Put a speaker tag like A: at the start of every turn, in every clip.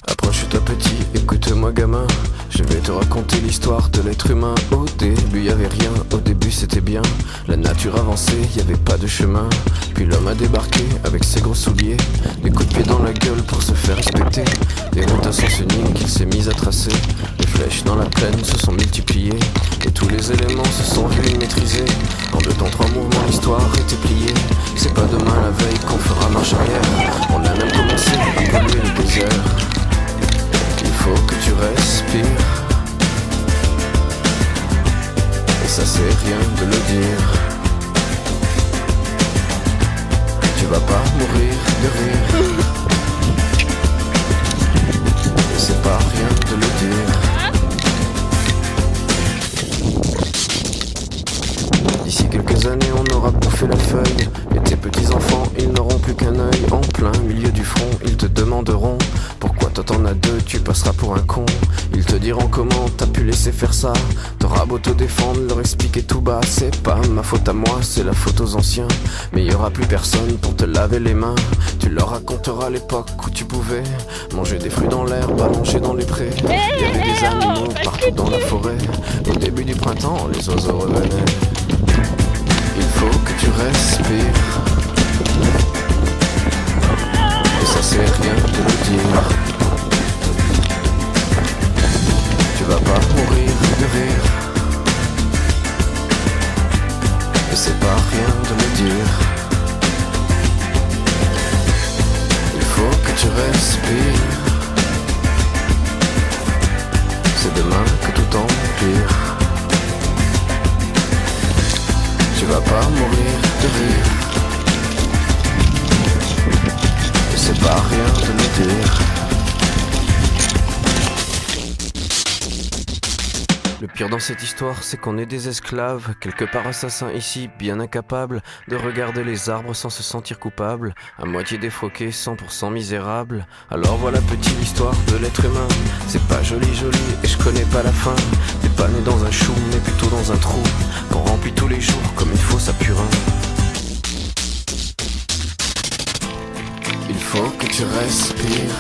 A: Approche-toi petit, écoute-moi gamin. Je vais te raconter l'histoire de l'être humain. Au début y'avait rien, au début c'était bien. La nature avançait, y'avait pas de chemin. Puis l'homme a débarqué avec ses gros souliers, des coups de pied dans la gueule pour se faire respecter. Des routes à sens unique qu'il s'est mis à tracer. Les flèches dans la plaine se sont multipliées, et tous les éléments se sont vus maîtrisés. En 2 temps 3 mouvements l'histoire était pliée. C'est pas demain la veille qu'on fera marche arrière. On a même commencé à polluer le désert. Il faut que tu respires, et ça c'est rien de le dire. Tu vas pas mourir de rire, et c'est pas rien de le dire. D'ici quelques années on aura bouffé la feuille, et tes petits enfants ils n'auront plus qu'un œil. En plein milieu du front ils te demanderont pourquoi toi t'en as 2, tu passeras pour un con. Ils te diront comment t'as pu laisser faire ça. T'auras beau te défendre, leur expliquer tout bas. C'est pas ma faute à moi, c'est la faute aux anciens. Mais y aura plus personne pour te laver les mains. Tu leur raconteras l'époque où tu pouvais manger des fruits dans l'herbe, allonger dans les prés. Y avait des animaux partout dans la forêt. Au début du printemps, les oiseaux revenaient. Il faut que tu respires, et ça c'est rien de le dire. Tu vas pas mourir de rire, et c'est pas rien de le dire. Il faut que tu respires, c'est demain que tout empire. Tu vas pas mourir de rire, et c'est pas rien de le dire. Le pire dans cette histoire, c'est qu'on est des esclaves, quelque part assassins ici, bien incapables de regarder les arbres sans se sentir coupables, à moitié défroqués, 100% misérables. Alors voilà petite l'histoire de l'être humain. C'est pas joli et je connais pas la fin. T'es pas né dans un chou, mais plutôt dans un trou qu'on remplit tous les jours comme une fosse à purin. Il faut que tu respires,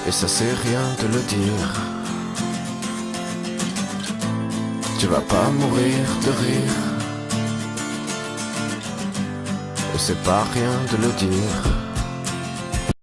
A: et ça c'est rien de le dire. Tu vas pas mourir de rire, et c'est pas rien de le dire.